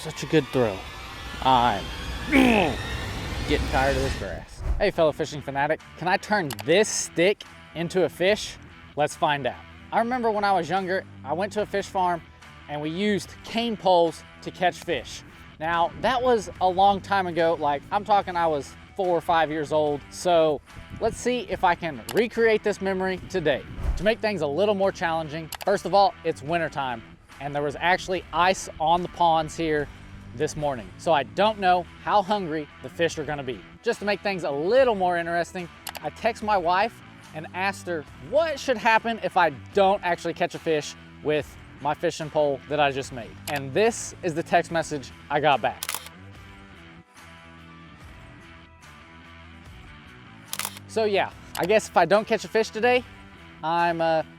Such a good throw. I'm getting tired of this grass. Hey, fellow fishing fanatic, can I turn this stick into a fish? Let's find out. I remember when I was younger, I went to a fish farm and we used cane poles to catch fish. Now, that was a long time ago. Like, I'm talking I was 4 or 5 years old. So let's see if I can recreate this memory today. To make things a little more challenging, first of all, it's wintertime and there was actually ice on the ponds here this morning. So I don't know how hungry the fish are gonna be. Just to make things a little more interesting, I text my wife and asked her what should happen if I don't actually catch a fish with my fishing pole that I just made. And this is the text message I got back. So yeah, I guess if I don't catch a fish today, I'm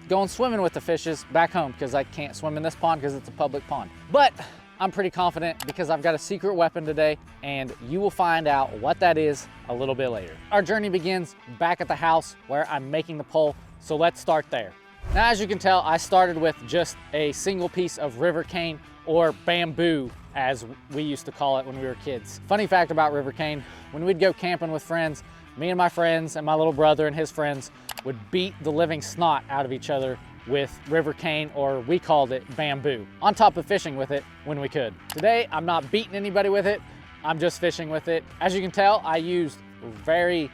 going swimming with the fishes back home because I can't swim in this pond because it's a public pond. But I'm pretty confident because I've got a secret weapon today and you will find out what that is a little bit later. Our journey begins back at the house where I'm making the pole, so let's start there. Now, as you can tell, I started with just a single piece of river cane, or bamboo as we used to call it when we were kids. Funny fact about river cane, when we'd go camping with friends, me and my friends and my little brother and his friends would beat the living snot out of each other with river cane, or we called it bamboo, on top of fishing with it when we could. Today, I'm not beating anybody with it, I'm just fishing with it. As you can tell, I used very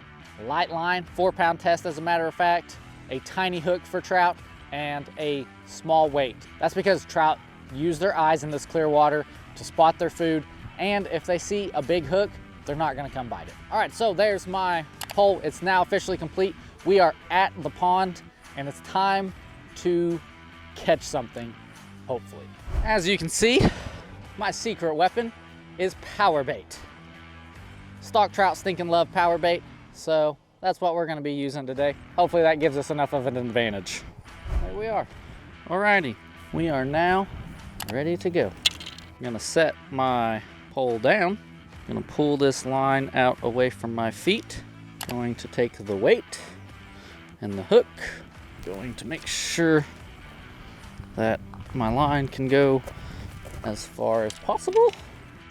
light line, 4-pound test as a matter of fact, a tiny hook for trout, and a small weight. That's because trout use their eyes in this clear water to spot their food, and if they see a big hook, they're not gonna come bite it. All right, so there's my pole. It's now officially complete. We are at the pond, and it's time to catch something, hopefully. As you can see, my secret weapon is power bait. Stock trout stinking love power bait, so that's what we're gonna be using today. Hopefully that gives us enough of an advantage. There we are. Alrighty, we are now ready to go. I'm gonna set my pole down. I'm gonna pull this line out away from my feet. Going to take the weight and the hook. Going to make sure that my line can go as far as possible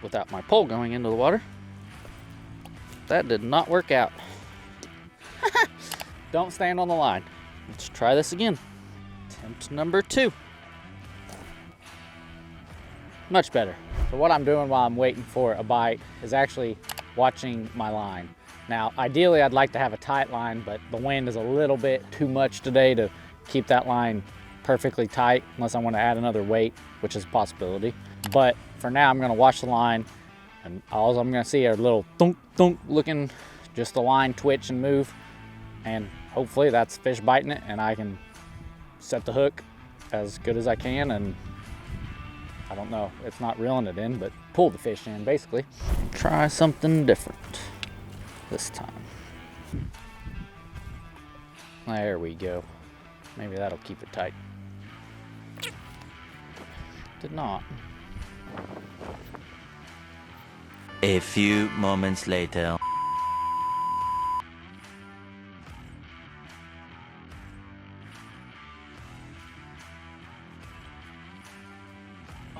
without my pole going into the water. That did not work out. Don't stand on the line. Let's try this again. Attempt number 2. Much better. So what I'm doing while I'm waiting for a bite is actually watching my line. Now, ideally, I'd like to have a tight line, but the wind is a little bit too much today to keep that line perfectly tight, unless I want to add another weight, which is a possibility. But for now, I'm gonna watch the line, and all I'm gonna see are little thunk, thunk looking, just the line twitch and move, and hopefully that's fish biting it, and I can set the hook as good as I can, and I don't know, it's not reeling it in, but pull the fish in, basically. Try something different this time. There we go. Maybe that'll keep it tight. Did not. A few moments later.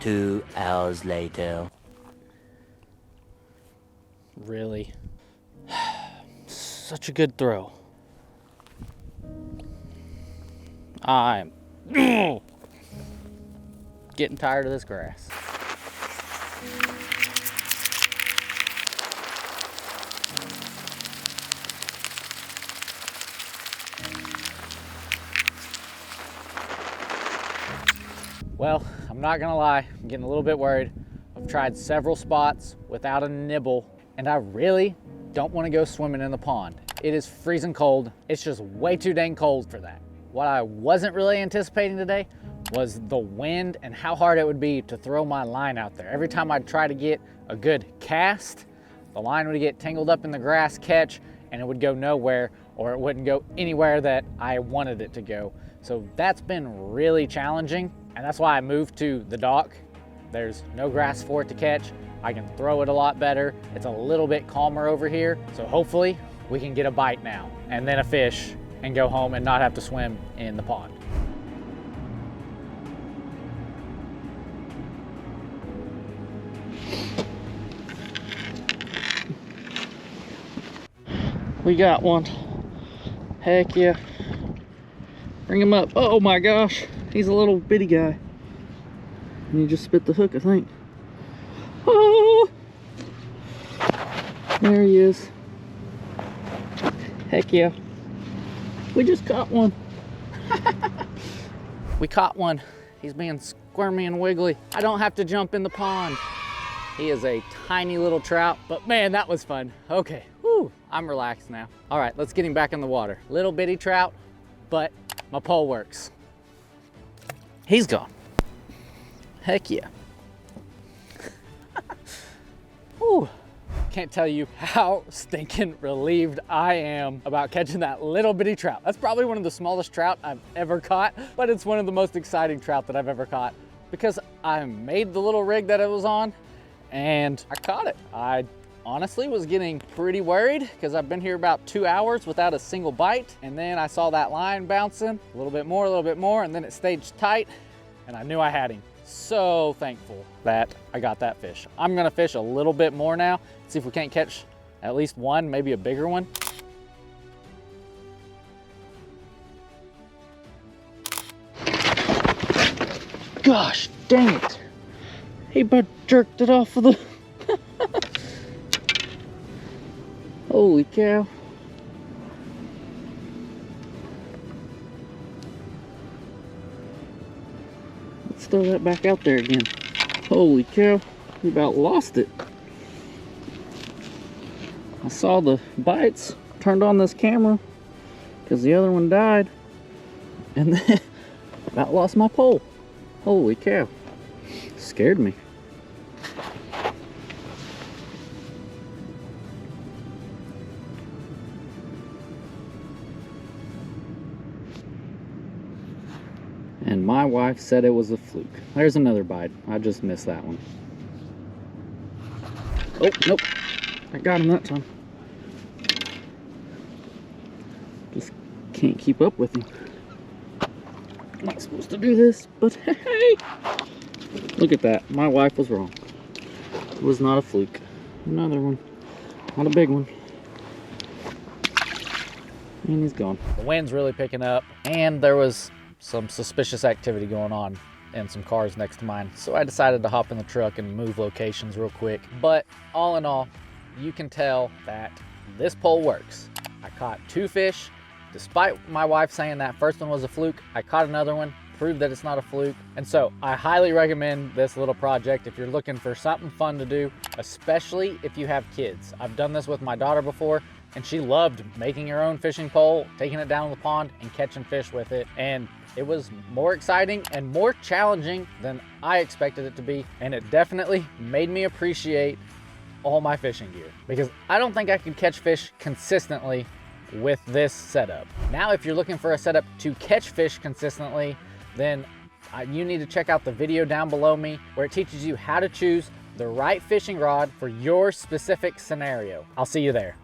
Two hours later. Really? Such a good throw. I'm getting tired of this grass. Well, I'm not gonna lie, I'm getting a little bit worried. I've tried several spots without a nibble, and I really don't want to go swimming in the pond. It is freezing cold. It's just way too dang cold for that. What I wasn't really anticipating today was the wind and how hard it would be to throw my line out there. Every time I'd try to get a good cast, the line would get tangled up in the grass catch and it would go nowhere, or it wouldn't go anywhere that I wanted it to go. So that's been really challenging, and that's why I moved to the dock. There's no grass for it to catch. I can throw it a lot better. It's a little bit calmer over here. So hopefully we can get a bite now and then a fish and go home and not have to swim in the pond. We got one. Heck yeah. Bring him up. Oh my gosh. He's a little bitty guy. And he just spit the hook, I think. Oh! There he is. Heck yeah. We just caught one. We caught one. He's being squirmy and wiggly. I don't have to jump in the pond. He is a tiny little trout, but man, that was fun. Okay, whew, I'm relaxed now. All right, let's get him back in the water. Little bitty trout, but my pole works. He's gone. Heck yeah. Whew. Can't tell you how stinking relieved I am about catching that little bitty trout. That's probably one of the smallest trout I've ever caught, but it's one of the most exciting trout that I've ever caught because I made the little rig that it was on and I caught it. I honestly was getting pretty worried because I've been here about 2 hours without a single bite, and then I saw that line bouncing a little bit more, and then it stayed tight and I knew I had him. So thankful that I got that fish. I'm gonna fish a little bit more now, see if we can't catch at least one, maybe a bigger one. Gosh dang it. He about jerked it off of the... Holy cow. Let's throw that back out there again. Holy cow, we about lost it. I saw the bites, turned on this camera because the other one died, and then about lost my pole. Holy cow, scared me. And my wife said it was a fluke. There's another bite. I just missed that one. Oh, nope. I got him that time. Just can't keep up with him. I'm not supposed to do this, but hey! Look at that. My wife was wrong. It was not a fluke. Another one. Not a big one. And he's gone. The wind's really picking up, and there was some suspicious activity going on and some cars next to mine. So I decided to hop in the truck and move locations real quick. But all in all, you can tell that this pole works. I caught 2 fish. Despite my wife saying that first one was a fluke, I caught another one, proved that it's not a fluke. And so I highly recommend this little project if you're looking for something fun to do, especially if you have kids. I've done this with my daughter before, and she loved making her own fishing pole, taking it down the pond and catching fish with it. And it was more exciting and more challenging than I expected it to be. And it definitely made me appreciate all my fishing gear because I don't think I could catch fish consistently with this setup. Now, if you're looking for a setup to catch fish consistently, then you need to check out the video down below me where it teaches you how to choose the right fishing rod for your specific scenario. I'll see you there.